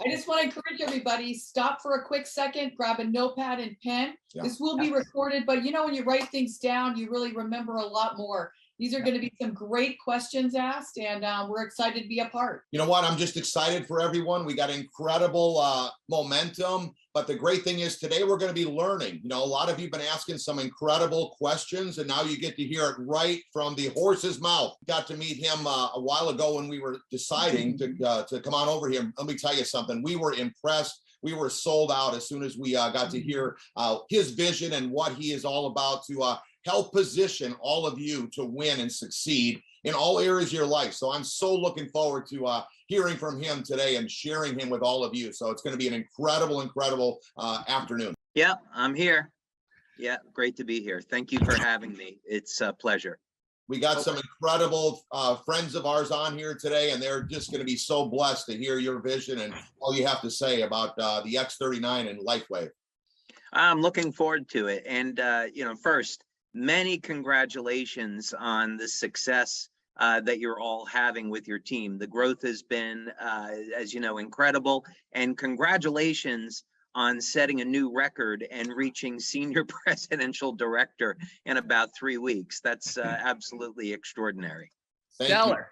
I just want to encourage everybody, stop for a quick second, grab a notepad and pen. Yeah. This will be recorded, but when you write things down, you really remember a lot more. These are going to be some great questions asked, and we're excited to be a part. You know what? I'm just excited for everyone. We got incredible momentum. But the great thing is today we're going to be learning. A lot of you have been asking some incredible questions, and now you get to hear it right from the horse's mouth. Got to meet him a while ago when we were deciding to come on over here. Let me tell you something. We were impressed. We were sold out as soon as we got to hear his vision and what he is all about to help position all of you to win and succeed in all areas of your life. So I'm so looking forward to hearing from him today and sharing him with all of you. So it's going to be an incredible afternoon. Yeah, I'm here. Yeah, great to be here. Thank you for having me. It's a pleasure. We got some incredible friends of ours on here today, and they're just going to be so blessed to hear your vision and all you have to say about the X39 and LifeWave. I'm looking forward to it. And, first, many congratulations on the success that you're all having with your team. The growth has been, as you know, incredible. And congratulations on setting a new record and reaching senior presidential director in about 3 weeks. That's absolutely extraordinary. Stellar.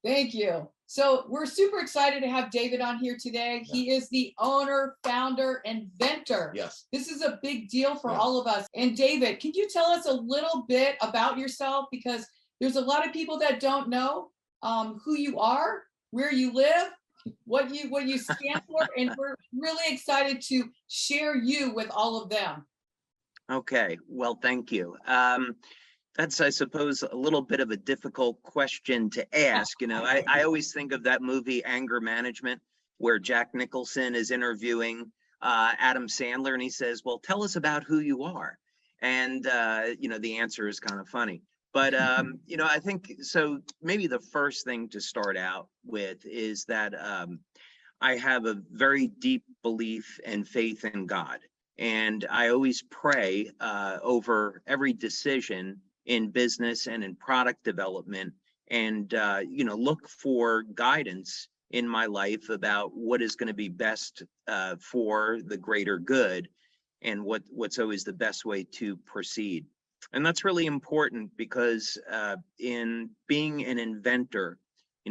Thank you. So we're super excited to have David on here today. Yeah. He is the owner, founder, inventor. Yes. This is a big deal for all of us. And David, can you tell us a little bit about yourself? Because there's a lot of people that don't know who you are, where you live, what you stand for, and we're really excited to share you with all of them. Okay, well, thank you. That's, I suppose, a little bit of a difficult question to ask. I always think of that movie Anger Management, where Jack Nicholson is interviewing Adam Sandler, and he says, well, tell us about who you are. And, the answer is kind of funny. But, I think, so maybe the first thing to start out with is that I have a very deep belief and faith in God. And I always pray over every decision in business and in product development, and look for guidance in my life about what is going to be best for the greater good, and what's always the best way to proceed. And that's really important because in being an inventor,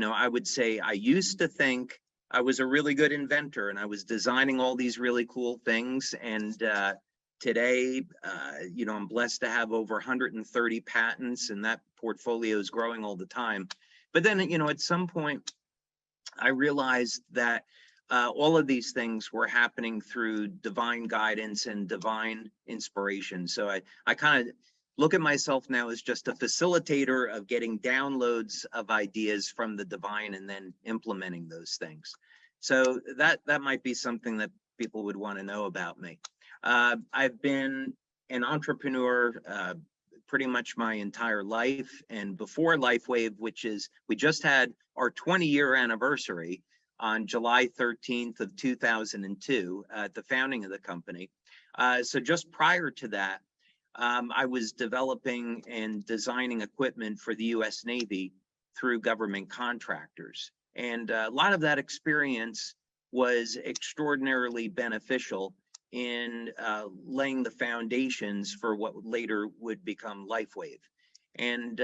I would say I used to think I was a really good inventor and I was designing all these really cool things. And today, I'm blessed to have over 130 patents, and that portfolio is growing all the time. But then, at some point, I realized that all of these things were happening through divine guidance and divine inspiration. So I kind of look at myself now as just a facilitator of getting downloads of ideas from the divine and then implementing those things. So that might be something that people would want to know about me. I've been an entrepreneur pretty much my entire life. And before LifeWave, we just had our 20-year anniversary on July 13th of 2002 at the founding of the company. So just prior to that, I was developing and designing equipment for the U.S. Navy through government contractors. And a lot of that experience was extraordinarily beneficial in laying the foundations for what later would become LifeWave. And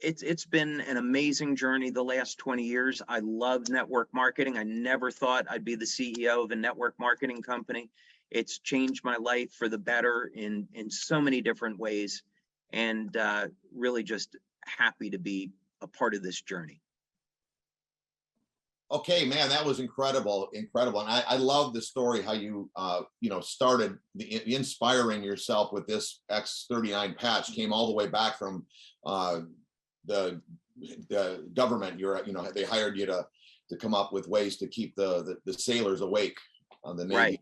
it's been an amazing journey the last 20 years. I love network marketing. I never thought I'd be the CEO of a network marketing company. It's changed my life for the better in so many different ways, and really just happy to be a part of this journey. Okay, man, that was incredible. And I love the story, how you, started inspiring yourself with this X39 patch, came all the way back from the government. They hired you to come up with ways to keep the sailors awake on the Navy. Right.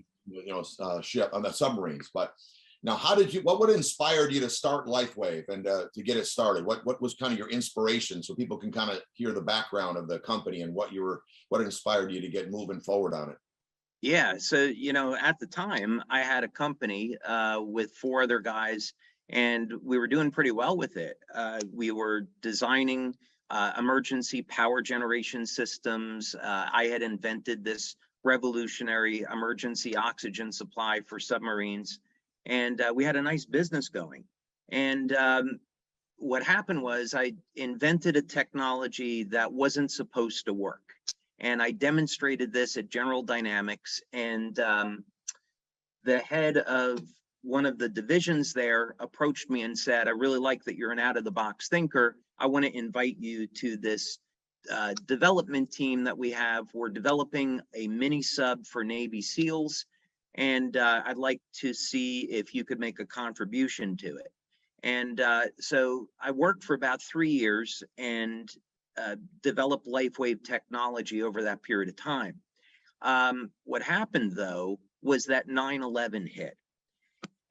Ship on the submarines. But now, what would inspired you to start LifeWave and to get it started? What was kind of your inspiration, so people can kind of hear the background of the company and what inspired you to get moving forward on it? Yeah, so at the time I had a company with 4 other guys, and we were doing pretty well with it. We were designing emergency power generation systems. I had invented this revolutionary emergency oxygen supply for submarines, and we had a nice business going. And what happened was I invented a technology that wasn't supposed to work. And I demonstrated this at General Dynamics, and the head of one of the divisions there approached me and said, I really like that you're an out-of-the-box thinker. I want to invite you to this development team that we have. We're developing a mini sub for Navy SEALs, and I'd like to see if you could make a contribution to it. And so I worked for about 3 years and developed LifeWave technology over that period of time. What happened, though, was that 9/11 hit,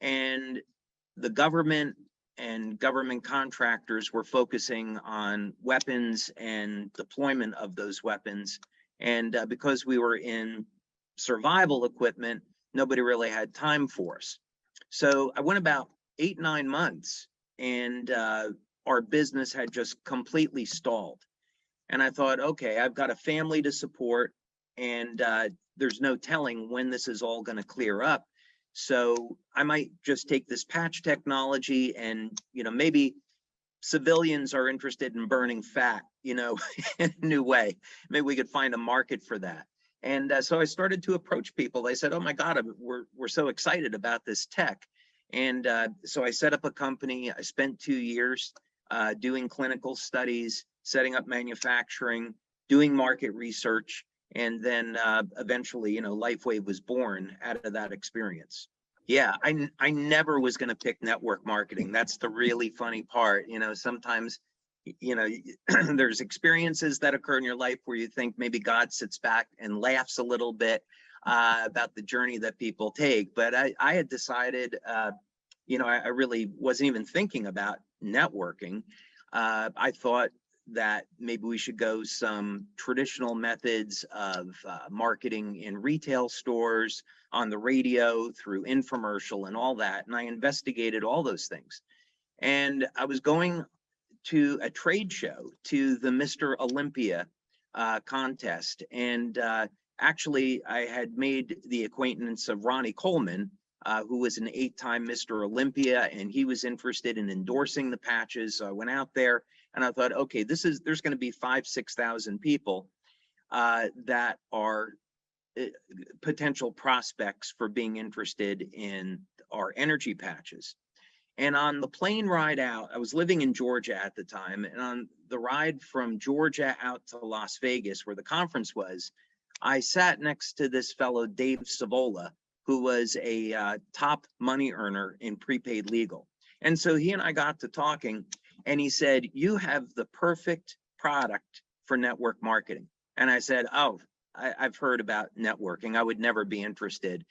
and the government and government contractors were focusing on weapons and deployment of those weapons. And because we were in survival equipment, nobody really had time for us. So I went about 8-9 months, and our business had just completely stalled. And I thought, okay, I've got a family to support, and there's no telling when this is all going to clear up. So I might just take this patch technology, and, you know, maybe civilians are interested in burning fat, you know, in a new way. Maybe we could find a market for that. And so I started to approach people. They said, oh my God, we're so excited about this tech. And so I set up a company. I spent 2 years doing clinical studies, setting up manufacturing, doing market research. And then eventually, you know, LifeWave was born out of that experience. Yeah, I never was going to pick network marketing. That's the really funny part. You know, sometimes, you know, there's experiences that occur in your life where you think maybe God sits back and laughs a little bit about the journey that people take. But I had decided, you know, I really wasn't even thinking about networking. I thought that maybe we should go some traditional methods of marketing in retail stores, on the radio, through infomercial and all that. And I investigated all those things. And I was going to a trade show, to the Mr. Olympia contest. And actually, I had made the acquaintance of Ronnie Coleman, who was an 8-time Mr. Olympia, and he was interested in endorsing the patches. So I went out there, and I thought, okay, there's going to be 5,000-6,000 people that are potential prospects for being interested in our energy patches. And on the plane ride out, I was living in Georgia at the time, and on the ride from Georgia out to Las Vegas, where the conference was, I sat next to this fellow, Dave Savola, who was a top money earner in prepaid legal. And so he and I got to talking, and he said, you have the perfect product for network marketing. And I said, oh, I've heard about networking. I would never be interested.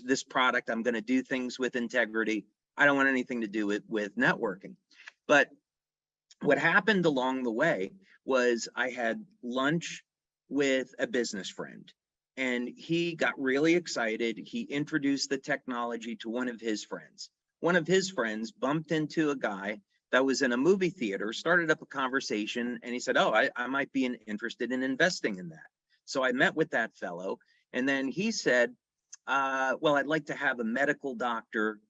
This product, I'm going to do things with integrity. I don't want anything to do with networking. But what happened along the way was I had lunch with a business friend, and he got really excited. He introduced the technology to one of his friends. One of his friends bumped into a guy that was in a movie theater, started up a conversation, and he said, oh, I might be interested in investing in that. So I met with that fellow, and then he said, well, I'd like to have a medical doctor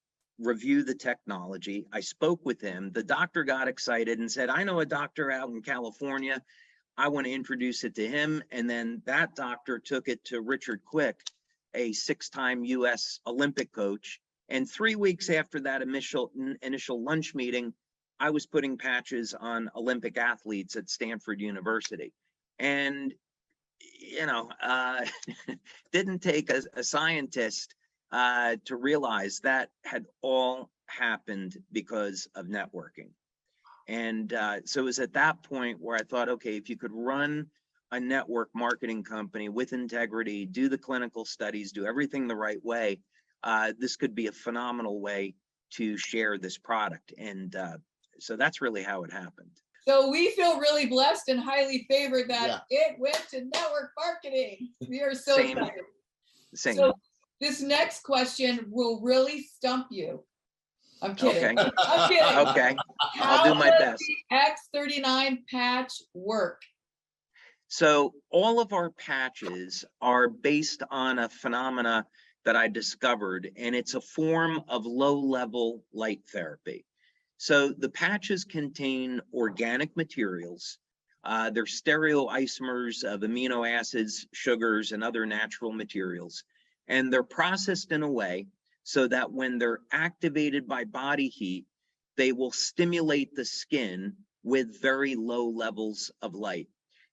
review the technology. I spoke with him. The doctor got excited and said, I know a doctor out in California. I want to introduce it to him. And then that doctor took it to Richard Quick, a 6-time US Olympic coach. And 3 weeks after that initial lunch meeting, I was putting patches on Olympic athletes at Stanford University. And, you know, didn't take a scientist to realize that had all happened because of networking. And so it was at that point where I thought, okay, if you could run a network marketing company with integrity, do the clinical studies, do everything the right way, this could be a phenomenal way to share this product. And so that's really how it happened. So we feel really blessed and highly favored that it went to network marketing. We are so excited. Same. So this next question will really stump you. I'm kidding. Okay. I'm kidding. Okay. I'll do my best. X39 patch work. So all of our patches are based on a phenomena that I discovered, and it's a form of low-level light therapy. So the patches contain organic materials. They're stereoisomers of amino acids, sugars, and other natural materials. And they're processed in a way so that when they're activated by body heat, they will stimulate the skin with very low levels of light.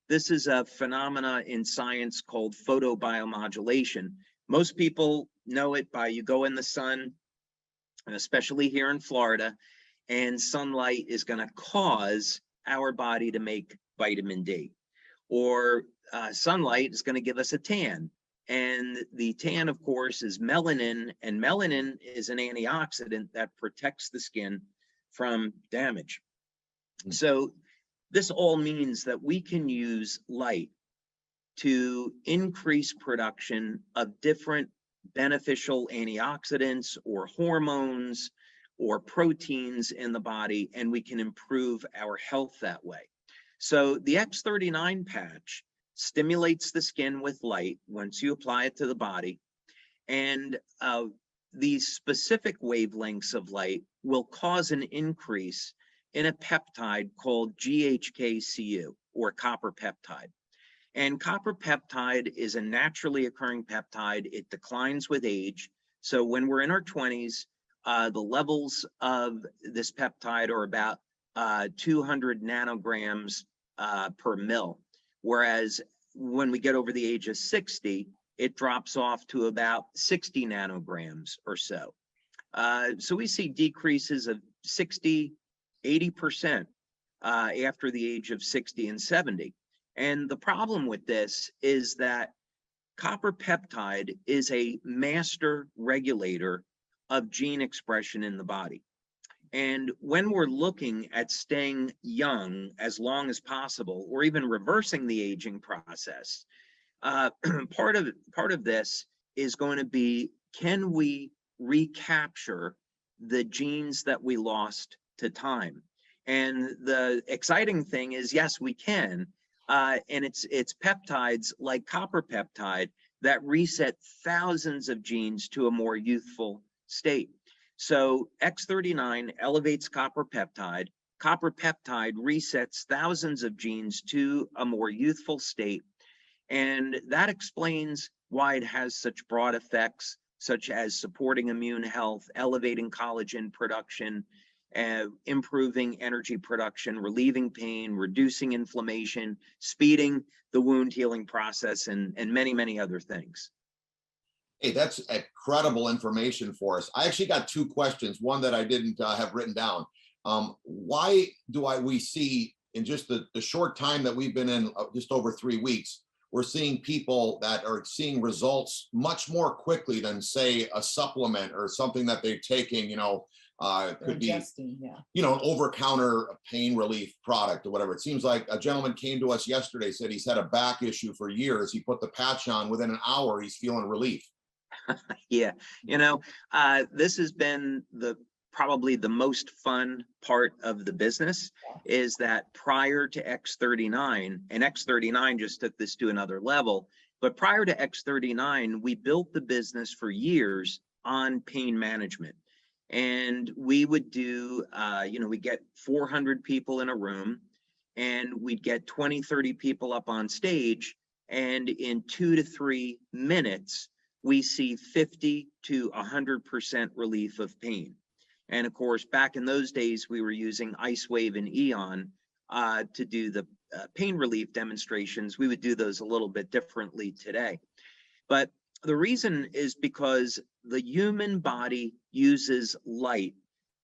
This is a phenomena in science called photobiomodulation. Most people know it by you go in the sun, and especially here in Florida, and sunlight is going to cause our body to make vitamin D. Or sunlight is going to give us a tan. And the tan, of course, is melanin, and melanin is an antioxidant that protects the skin from damage. So this all means that we can use light to increase production of different beneficial antioxidants or hormones or proteins in the body, and we can improve our health that way. So the X39 patch stimulates the skin with light once you apply it to the body, and these specific wavelengths of light will cause an increase in a peptide called GHKCU, or copper peptide. And copper peptide is a naturally occurring peptide. It declines with age. So when we're in our 20s, the levels of this peptide are about 200 nanograms per mil. Whereas when we get over the age of 60, it drops off to about 60 nanograms or so. So we see decreases of 60, 80% after the age of 60 and 70. And the problem with this is that copper peptide is a master regulator of gene expression in the body. And when we're looking at staying young as long as possible, or even reversing the aging process, part of this is going to be, can we recapture the genes that we lost to time? And the exciting thing is, yes, we can. And it's peptides like copper peptide that reset thousands of genes to a more youthful state. So X39 elevates copper peptide. Copper peptide resets thousands of genes to a more youthful state. And that explains why it has such broad effects, such as supporting immune health, elevating collagen production, improving energy production, relieving pain, reducing inflammation, speeding the wound healing process, and many, many other things. Hey, that's incredible information for us. I actually got two questions, one that I didn't have written down. Why do we see in just the short time that we've been in, just over 3 weeks, we're seeing people that are seeing results much more quickly than, say, a supplement or something that they're taking, could be, an over-counter pain relief product or whatever. It seems like a gentleman came to us yesterday, said he's had a back issue for years. He put the patch on, within an hour, he's feeling relief. Yeah, this has been probably the most fun part of the business, is that prior to X39, and X39 just took this to another level, but prior to X39, we built the business for years on pain management. And we would do, we get 400 people in a room, and we'd get 20, 30 people up on stage, and in 2 to 3 minutes, we see 50 to 100% relief of pain. And of course, back in those days, we were using Ice Wave and Eon to do the pain relief demonstrations. We would do those a little bit differently today. But the reason is because the human body uses light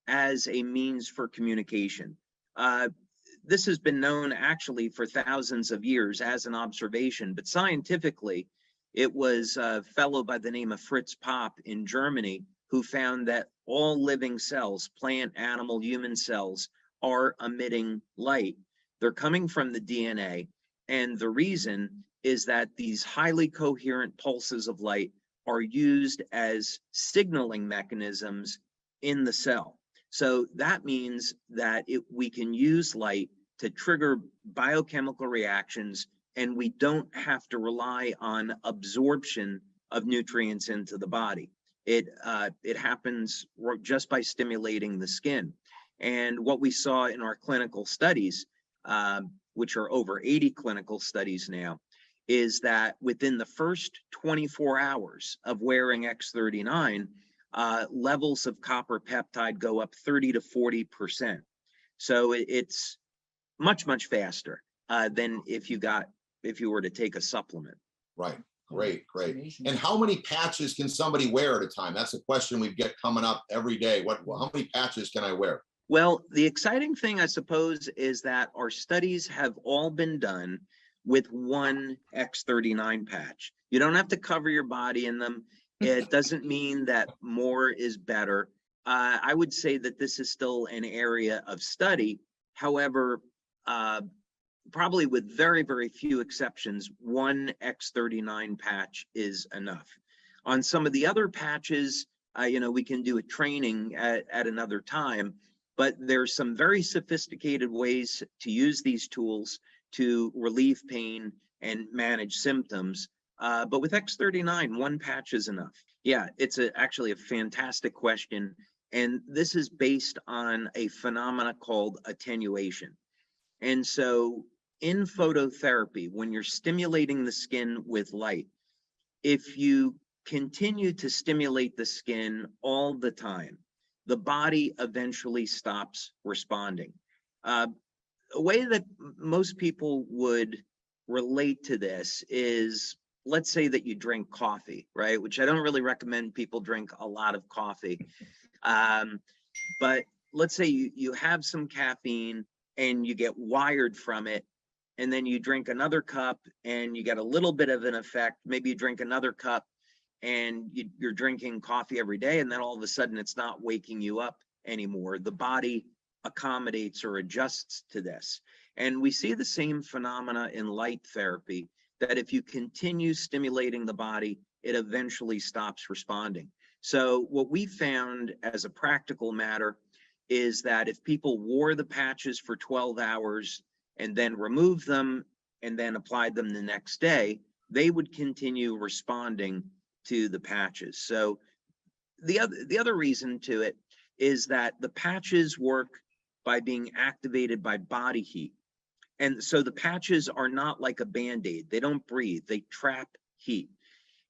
as a means for communication. This has been known actually for thousands of years as an observation, but scientifically, it was a fellow by the name of Fritz Popp in Germany who found that all living cells, plant, animal, human cells, are emitting light. They're coming from the DNA, and the reason is that these highly coherent pulses of light are used as signaling mechanisms in the cell. So that means that we can use light to trigger biochemical reactions, and we don't have to rely on absorption of nutrients into the body. It happens just by stimulating the skin. And what we saw in our clinical studies, which are over 80 clinical studies now, is that within the first 24 hours of wearing X39, levels of copper peptide go up 30 to 40%. So it's much, much faster than if you were to take a supplement. Right. Great, great. And how many patches can somebody wear at a time? That's a question we get coming up every day. How many patches can I wear? Well, the exciting thing, I suppose, is that our studies have all been done with one X39 patch. You don't have to cover your body in them. It doesn't mean that more is better. I would say that this is still an area of study. However, probably with very, very few exceptions, one X39 patch is enough. On some of the other patches, we can do a training at another time, but there's some very sophisticated ways to use these tools to relieve pain and manage symptoms. But with X39, one patch is enough. Yeah, it's actually a fantastic question. And this is based on a phenomena called attenuation. And so in phototherapy, when you're stimulating the skin with light, if you continue to stimulate the skin all the time, the body eventually stops responding. A way that most people would relate to this is, let's say that you drink coffee, right? Which I don't really recommend people drink a lot of coffee. But let's say you have some caffeine and you get wired from it, and then you drink another cup and you get a little bit of an effect. Maybe you drink another cup and you're drinking coffee every day, and then all of a sudden it's not waking you up anymore. The body accommodates or adjusts to this. And we see the same phenomena in light therapy, that if you continue stimulating the body, it eventually stops responding. So what we found as a practical matter is that if people wore the patches for 12 hours and then removed them and then applied them the next day, they would continue responding to the patches. So the other reason to it is that the patches work by being activated by body heat. And so the patches are not like a Band-Aid. They don't breathe, they trap heat.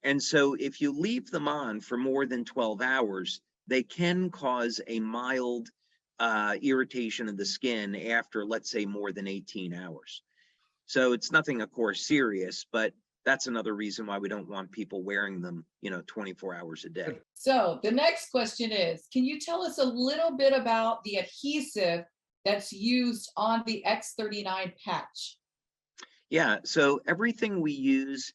And so if you leave them on for more than 12 hours, they can cause a mild irritation of the skin after, let's say, more than 18 hours. So it's nothing, of course, serious, but that's another reason why we don't want people wearing them, 24 hours a day. So the next question is, can you tell us a little bit about the adhesive that's used on the X39 patch? Yeah, so everything we use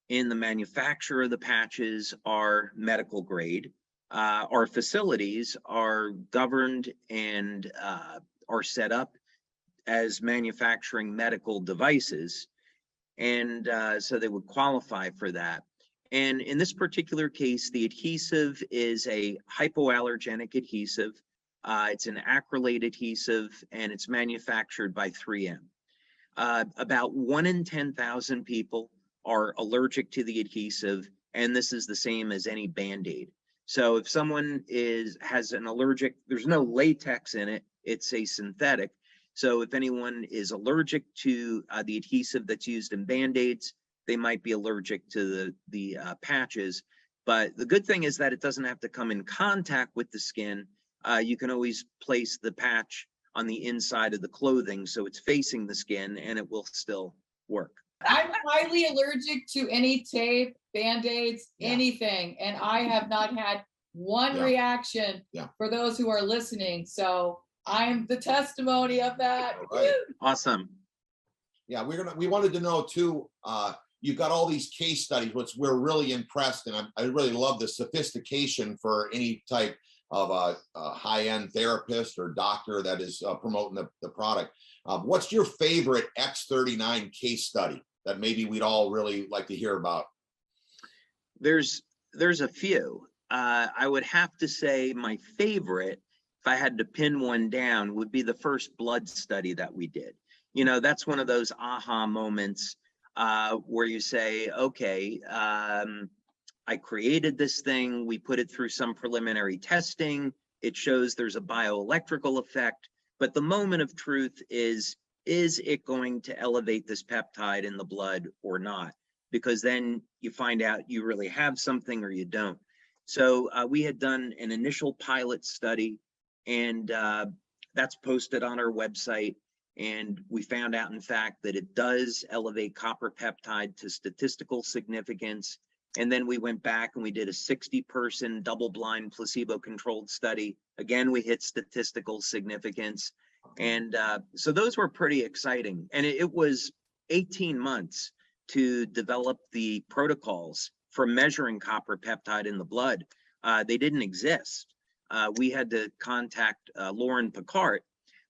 in the manufacture of the patches are medical grade. Our facilities are governed and are set up as manufacturing medical devices. And so they would qualify for that. And in this particular case, the adhesive is a hypoallergenic adhesive. It's an acrylate adhesive, and it's manufactured by 3M. About 1 in 10,000 people are allergic to the adhesive, and this is the same as any Band-Aid. So if someone has an allergic, there's no latex in it, it's a synthetic. So if anyone is allergic to the adhesive that's used in Band-Aids, they might be allergic to the patches. But the good thing is that it doesn't have to come in contact with the skin. You can always place the patch on the inside of the clothing so it's facing the skin, and it will still work. I'm highly allergic to any tape, Band-Aids, anything, and I have not had one reaction for those who are listening. So I'm the testimony of that. Right. Awesome. Yeah, we wanted to know too, you've got all these case studies, which we're really impressed, and I really love the sophistication for any type of a high-end therapist or doctor that is promoting the product. What's your favorite X39 case study that maybe we'd all really like to hear about? There's a few. I would have to say my favorite if I had to pin one down, would be the first blood study that we did. You know, that's one of those aha moments where you say, okay, I created this thing, we put it through some preliminary testing, it shows there's a bioelectrical effect, but the moment of truth is it going to elevate this peptide in the blood or not? Because then you find out you really have something or you don't. So we had done an initial pilot study, and that's posted on our website. And we found out, in fact, that it does elevate copper peptide to statistical significance. And then we went back and we did a 60-person double-blind placebo-controlled study. Again, we hit statistical significance. And so those were pretty exciting. And it was 18 months to develop the protocols for measuring copper peptide in the blood. They didn't exist. We had to contact Lauren Picard,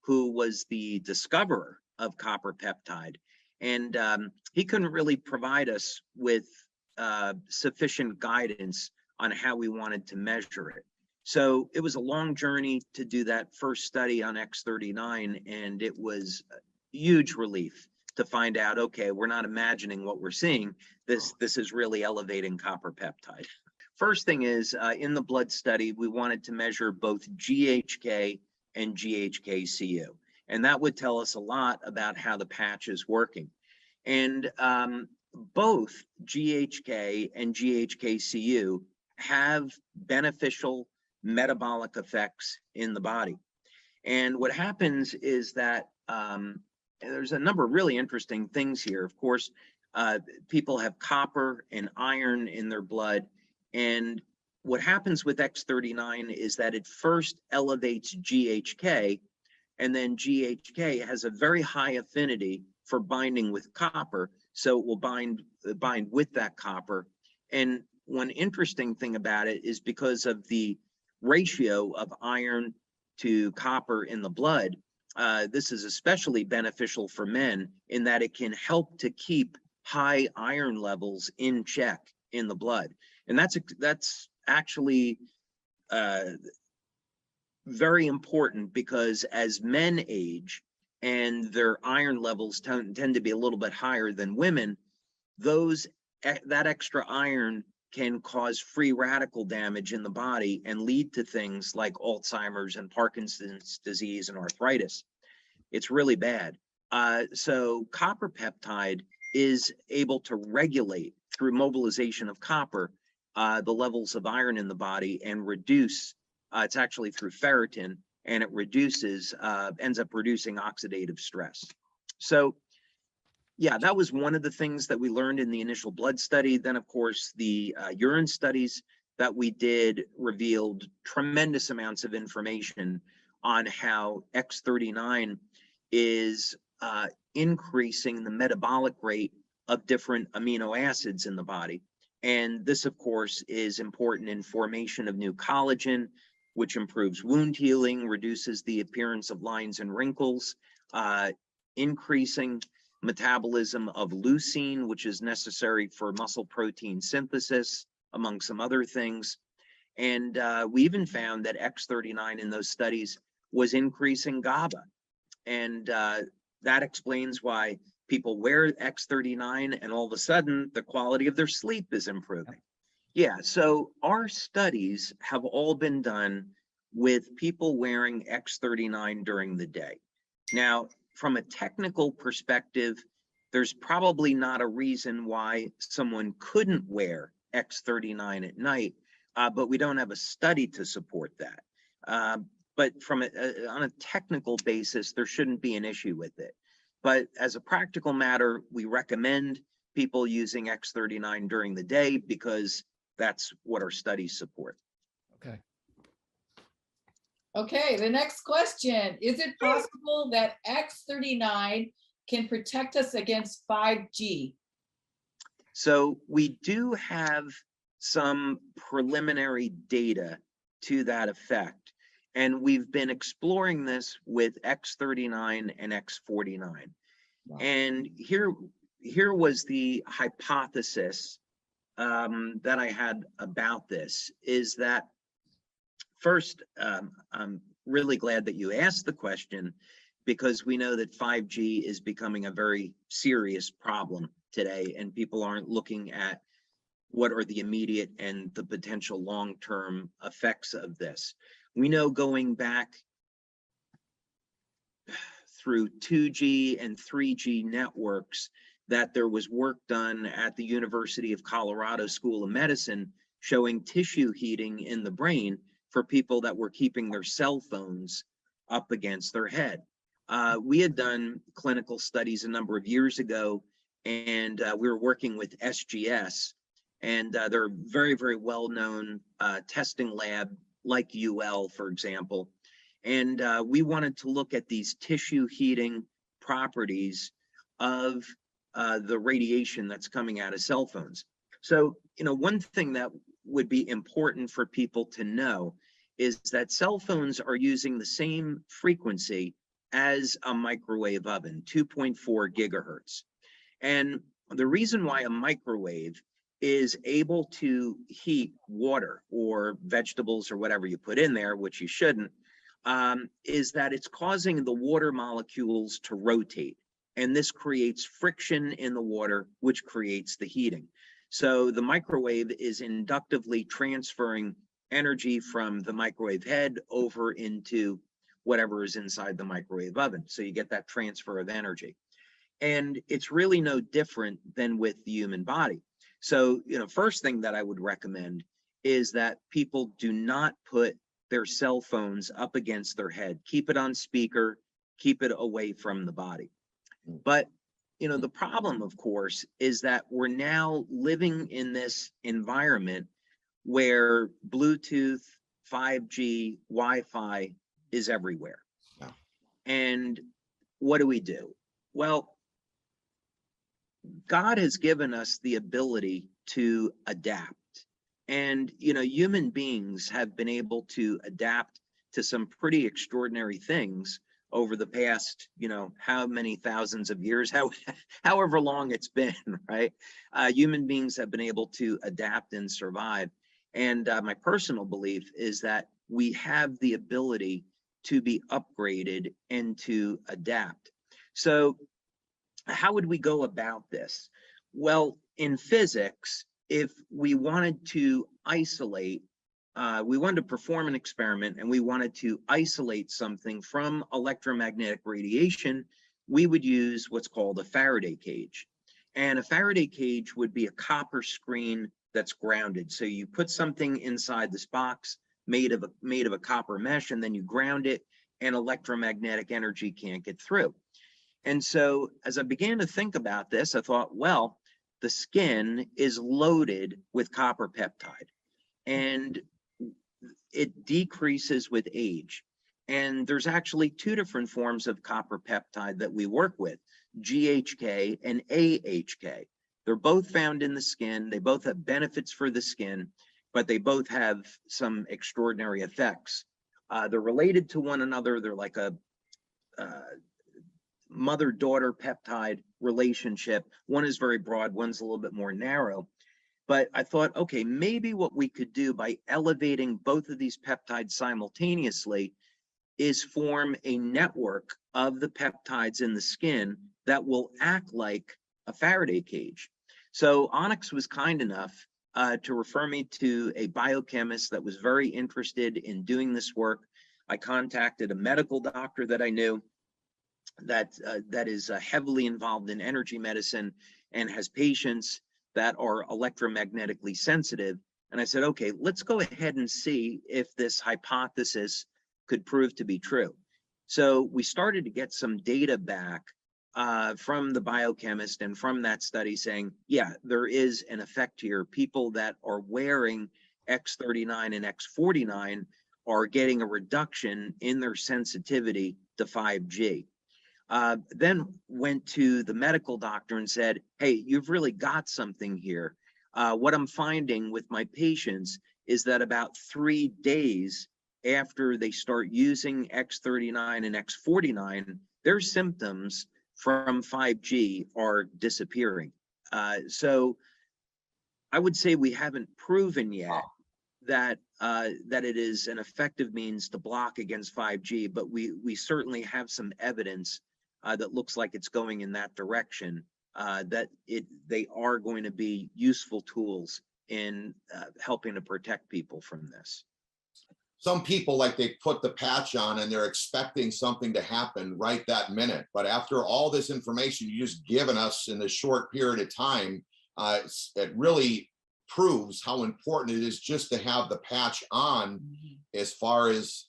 who was the discoverer of copper peptide. And he couldn't really provide us with sufficient guidance on how we wanted to measure it. So it was a long journey to do that first study on X39, and it was a huge relief to find out, okay, we're not imagining what we're seeing. This is really elevating copper peptide. First thing is, in the blood study, we wanted to measure both GHK and GHK-Cu, and that would tell us a lot about how the patch is working. And both GHK and GHK-Cu have beneficial metabolic effects in the body. And what happens is that there's a number of really interesting things here. Of course, people have copper and iron in their blood. And what happens with X39 is that it first elevates GHK, and then GHK has a very high affinity for binding with copper, so it will bind with that copper. And one interesting thing about it is because of the ratio of iron to copper in the blood, this is especially beneficial for men in that it can help to keep high iron levels in check in the blood. And that's actually very important, because as men age and their iron levels tend to be a little bit higher than women, that extra iron can cause free radical damage in the body and lead to things like Alzheimer's and Parkinson's disease and arthritis. It's really bad. So copper peptide is able to regulate, through mobilization of copper, the levels of iron in the body and reduce, it's actually through ferritin, and it reduces, ends up reducing oxidative stress. So yeah, that was one of the things that we learned in the initial blood study. Then, of course, the urine studies that we did revealed tremendous amounts of information on how X39 is increasing the metabolic rate of different amino acids in the body. And this, of course, is important in formation of new collagen, which improves wound healing, reduces the appearance of lines and wrinkles, increasing metabolism of leucine, which is necessary for muscle protein synthesis, among some other things. And we even found that X39 in those studies was increasing GABA. And that explains why people wear X39 and all of a sudden the quality of their sleep is improving. Yeah, so our studies have all been done with people wearing X39 during the day. Now, from a technical perspective, there's probably not a reason why someone couldn't wear X39 at night, but we don't have a study to support that. But from on a technical basis, there shouldn't be an issue with it. But as a practical matter, we recommend people using X39 during the day because that's what our studies support. Okay. Okay, the next question. Is it possible that X39 can protect us against 5G? So we do have some preliminary data to that effect. And we've been exploring this with X39 and X49. Wow. And here was the hypothesis that I had about this, is that first, really glad that you asked the question, because we know that 5G is becoming a very serious problem today, and people aren't looking at what are the immediate and the potential long-term effects of this. We know going back through 2G and 3G networks that there was work done at the University of Colorado School of Medicine showing tissue heating in the brain for people that were keeping their cell phones up against their head. We had done clinical studies a number of years ago, and we were working with SGS, and they're a very, very well-known testing lab like UL, for example. And we wanted to look at these tissue heating properties of the radiation that's coming out of cell phones. So, one thing that would be important for people to know is that cell phones are using the same frequency as a microwave oven, 2.4 gigahertz. And the reason why a microwave is able to heat water or vegetables or whatever you put in there, which you shouldn't, is that it's causing the water molecules to rotate. And this creates friction in the water, which creates the heating. So the microwave is inductively transferring energy from the microwave head over into whatever is inside the microwave oven. So you get that transfer of energy. And it's really no different than with the human body. So, first thing that I would recommend is that people do not put their cell phones up against their head. Keep it on speaker, keep it away from the body. But, the problem, of course, is that we're now living in this environment where Bluetooth, 5G, Wi-Fi is everywhere. Yeah. And what do? Well, God has given us the ability to adapt. And, human beings have been able to adapt to some pretty extraordinary things over the past, how many thousands of years, however long it's been, right? Human beings have been able to adapt and survive. And my personal belief is that we have the ability to be upgraded and to adapt. So how would we go about this? Well, in physics, if we wanted to isolate, we wanted to perform an experiment and we wanted to isolate something from electromagnetic radiation, we would use what's called a Faraday cage. And a Faraday cage would be a copper screen that's grounded. So you put something inside this box made of a copper mesh, and then you ground it, and electromagnetic energy can't get through. And so as I began to think about this, I thought, well, the skin is loaded with copper peptide, and it decreases with age. And there's actually two different forms of copper peptide that we work with, GHK and AHK. They're both found in the skin. They both have benefits for the skin, but they both have some extraordinary effects. They're related to one another. They're like a mother-daughter peptide relationship. One is very broad, one's a little bit more narrow. But I thought, okay, maybe what we could do by elevating both of these peptides simultaneously is form a network of the peptides in the skin that will act like a Faraday cage. So Onyx was kind enough to refer me to a biochemist that was very interested in doing this work. I contacted a medical doctor that I knew that is heavily involved in energy medicine and has patients that are electromagnetically sensitive. And I said, okay, let's go ahead and see if this hypothesis could prove to be true. So we started to get some data back from the biochemist and from that study saying, yeah, there is an effect here. People that are wearing X39 and X49 are getting a reduction in their sensitivity to 5G. Then went to the medical doctor and said, hey, you've really got something here. What I'm finding with my patients is that about 3 days after they start using X39 and X49, their symptoms from 5G are disappearing. So I would say we haven't proven yet that that it is an effective means to block against 5G, but we certainly have some evidence that looks like it's going in that direction. That they are going to be useful tools in helping to protect people from this. Some people, like, they put the patch on and they're expecting something to happen right that minute. But after all this information you just given us in this short period of time, it really proves how important it is just to have the patch on, as far as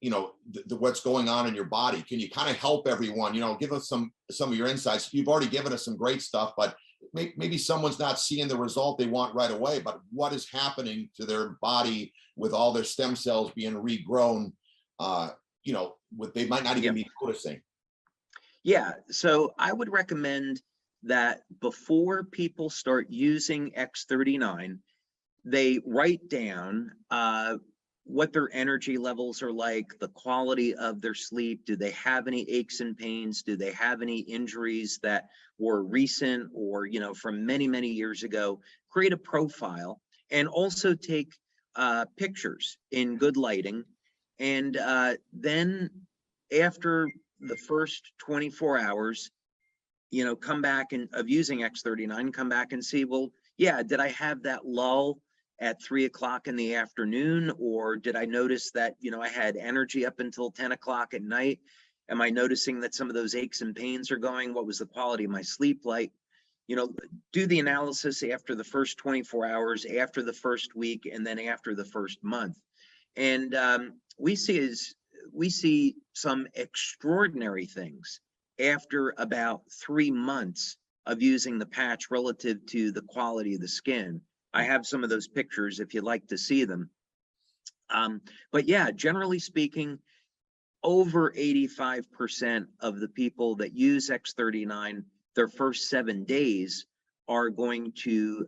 you know, what's going on in your body. Can you kind of help everyone, you know, give us some of your insights? You've already given us some great stuff, but maybe someone's not seeing the result they want right away, but what is happening to their body with all their stem cells being regrown, you know, they might not even be noticing. Yeah, so I would recommend that before people start using X39, they write down what their energy levels are like, the quality of their sleep. Do they have any aches and pains? Do they have any injuries that were recent or, you know, from many, many years ago? Create a profile and also take pictures in good lighting. And then after the first 24 hours, you know, come back and of using X39, come back and see, well, yeah, did I have that lull at 3 o'clock in the afternoon? Or did I notice that, you know, I had energy up until 10 o'clock at night? Am I noticing that some of those aches and pains are going? What was the quality of my sleep like? You know, do the analysis after the first 24 hours, after the first week, and then after the first month. And we see some extraordinary things after about 3 months of using the patch relative to the quality of the skin. I have some of those pictures if you'd like to see them. But yeah, generally speaking, over 85% of the people that use X39, their first 7 days are going to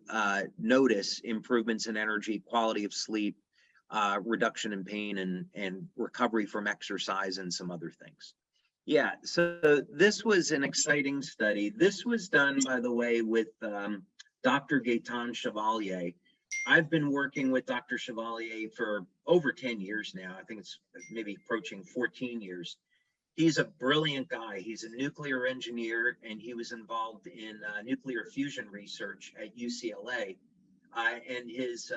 notice improvements in energy, quality of sleep, reduction in pain, and recovery from exercise, and some other things. Yeah, so this was an exciting study. This was done, by the way, with Dr. Gaetan Chevalier. I've been working with Dr. Chevalier for over 10 years now. I think it's maybe approaching 14 years. He's a brilliant guy. He's a nuclear engineer, and he was involved in nuclear fusion research at UCLA. And his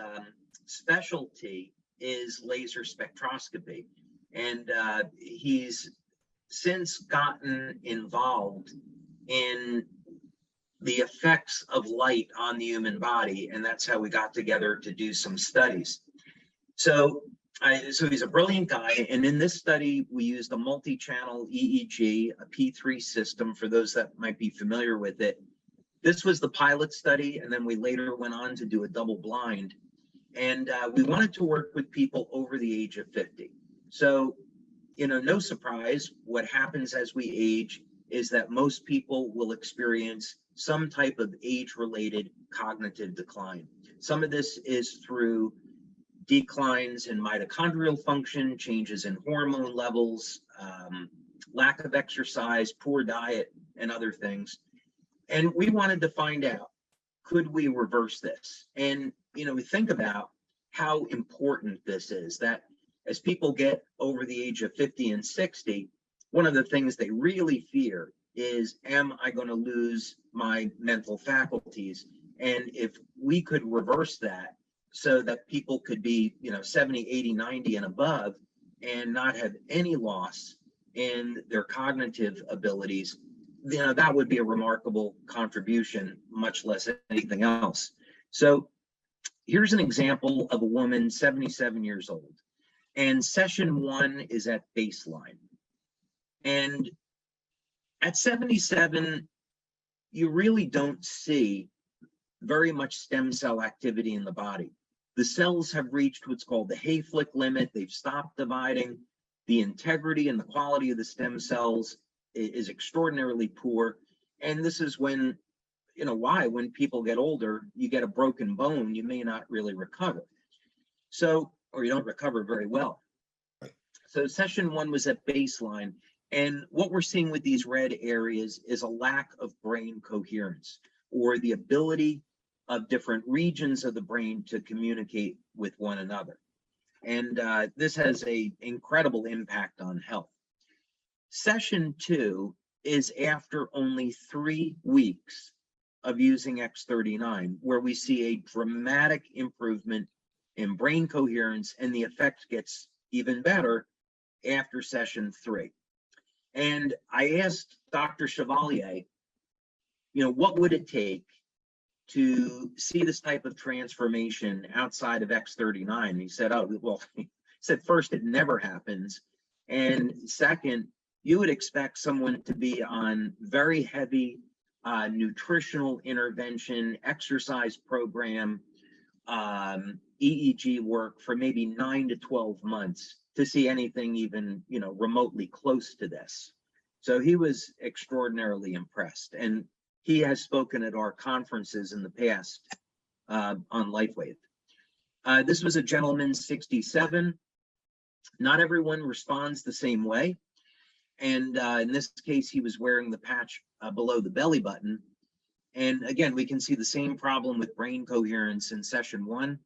specialty is laser spectroscopy. And he's since gotten involved in the effects of light on the human body, and that's how we got together to do some studies. So he's a brilliant guy, and in this study we used a multi-channel EEG, a P3 system, for those that might be familiar with it. This was the pilot study, and then we later went on to do a double blind, and we wanted to work with people over the age of 50. So, you know, no surprise, what happens as we age is that most people will experience some type of age-related cognitive decline. Some of this is through declines in mitochondrial function, changes in hormone levels, lack of exercise, poor diet, and other things. And we wanted to find out, could we reverse this? And, you know, we think about how important this is, that as people get over the age of 50 and 60, one of the things they really fear is, am I going to lose my mental faculties? And if we could reverse that so that people could be, you know, 70, 80, 90 and above and not have any loss in their cognitive abilities, you know, that would be a remarkable contribution, much less anything else. So here's an example of a woman, 77 years old, and session 1 is at baseline. And at 77, you really don't see very much stem cell activity in the body. The cells have reached what's called the Hayflick limit. They've stopped dividing. The integrity and the quality of the stem cells is extraordinarily poor. And this is when, you know, why when people get older, you get a broken bone, you may not really recover. So, or you don't recover very well. So session 1 was at baseline. And what we're seeing with these red areas is a lack of brain coherence, or the ability of different regions of the brain to communicate with one another. And this has an incredible impact on health. Session 2 is after only 3 weeks of using X39, where we see a dramatic improvement in brain coherence, and the effect gets even better after session 3. And I asked Dr. Chevalier, what would it take to see this type of transformation outside of X39? And he said, he said, first, it never happens. And second, you would expect someone to be on very heavy nutritional intervention, exercise program, EEG work for maybe 9 to 12 months to see anything even, remotely close to this. So he was extraordinarily impressed. And he has spoken at our conferences in the past on LifeWave. This was a gentleman, 67. Not everyone responds the same way. And in this case, he was wearing the patch below the belly button. And again, we can see the same problem with brain coherence in session 1.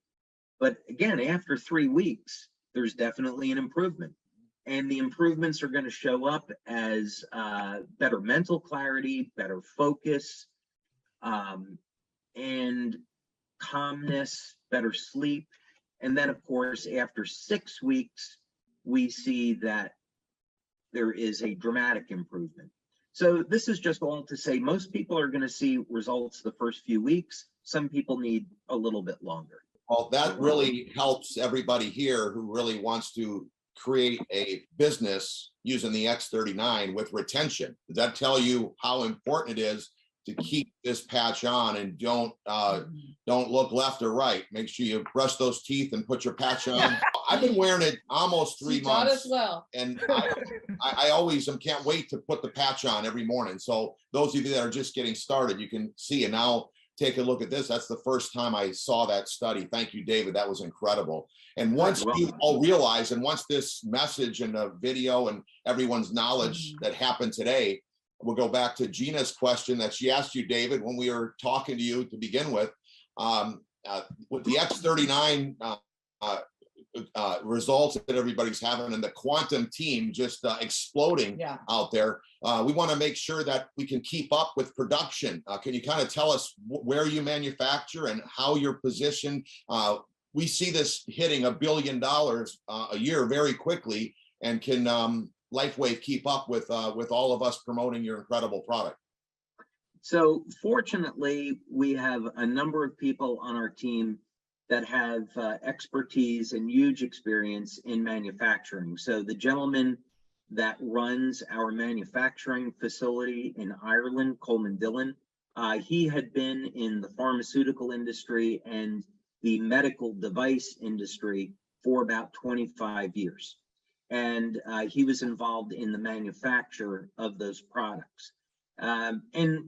But again, after 3 weeks, there's definitely an improvement. And the improvements are going to show up as better mental clarity, better focus, and calmness, better sleep. And then, of course, after 6 weeks, we see that there is a dramatic improvement. So this is just all to say most people are going to see results the first few weeks. Some people need a little bit longer. Well, that really helps everybody here who really wants to create a business using the X39 with retention. Does that tell you how important it is to keep this patch on and don't look left or right? Make sure you brush those teeth and put your patch on. I've been wearing it almost 3 She taught months. us well. And I always can't wait to put the patch on every morning. So those of you that are just getting started, you can see. And now take a look at this. That's the first time I saw that study. Thank you, David. That was incredible. And once you all realize, and once this message and the video and everyone's knowledge that happened today, we'll go back to Gina's question that she asked you, David, when we were talking to you to begin with the X39 results that everybody's having and the quantum team just exploding out there. We want to make sure that we can keep up with production. Can you kind of tell us where you manufacture and how you're positioned? We see this hitting $1 billion a year very quickly, and can LifeWave keep up with all of us promoting your incredible product? So fortunately, we have a number of people on our team that have expertise and huge experience in manufacturing. So the gentleman that runs our manufacturing facility in Ireland, Coleman Dillon, he had been in the pharmaceutical industry and the medical device industry for about 25 years. And he was involved in the manufacture of those products. And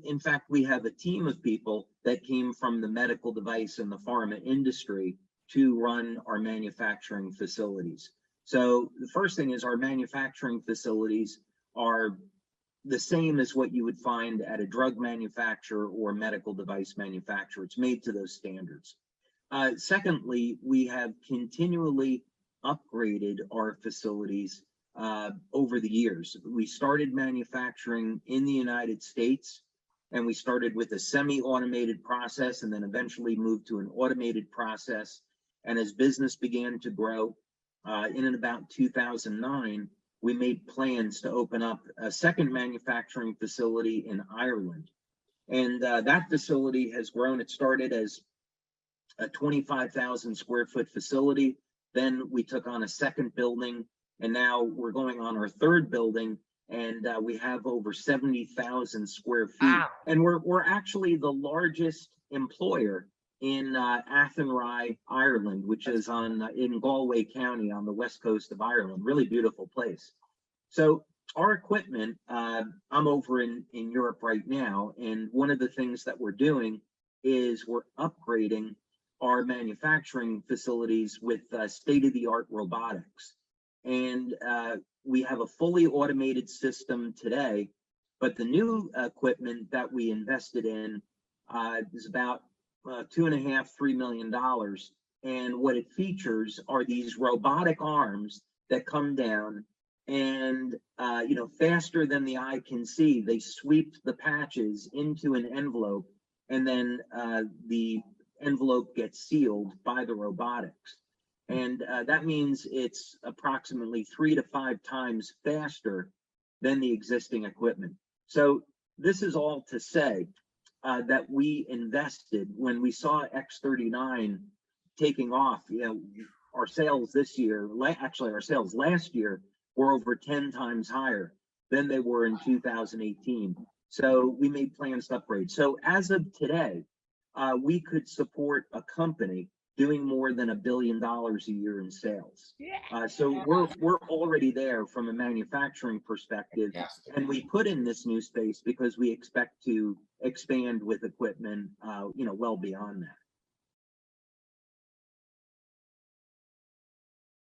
in fact, we have a team of people that came from the medical device and the pharma industry to run our manufacturing facilities. So the first thing is our manufacturing facilities are the same as what you would find at a drug manufacturer or medical device manufacturer. It's made to those standards. Secondly, we have continually upgraded our facilities over the years. We started manufacturing in the United States, and we started with a semi-automated process and then eventually moved to an automated process. And as business began to grow, in and about 2009, we made plans to open up a second manufacturing facility in Ireland. And that facility has grown. It started as a 25,000 square foot facility. Then we took on a second building, and now we're going on our third building, and we have over 70,000 square feet. Wow. And we're actually the largest employer in Athenry, Ireland, which is in Galway County on the west coast of Ireland. Really beautiful place. So our equipment, I'm over in Europe right now, and one of the things that we're doing is we're upgrading our manufacturing facilities with state-of-the-art robotics. And we have a fully automated system today, but the new equipment that we invested in is about 2.5, $3 million. And what it features are these robotic arms that come down and, faster than the eye can see, they sweep the patches into an envelope, and then the envelope gets sealed by the robotics. And that means it's approximately 3 to 5 times faster than the existing equipment. So this is all to say that we invested when we saw X39 taking off. Our sales this year, actually our sales last year were over 10 times higher than they were in 2018. So we made plans to upgrade. So as of today, we could support a company doing more than $1 billion a year in sales. So we're already there from a manufacturing perspective, and we put in this new space because we expect to expand with equipment, well beyond that.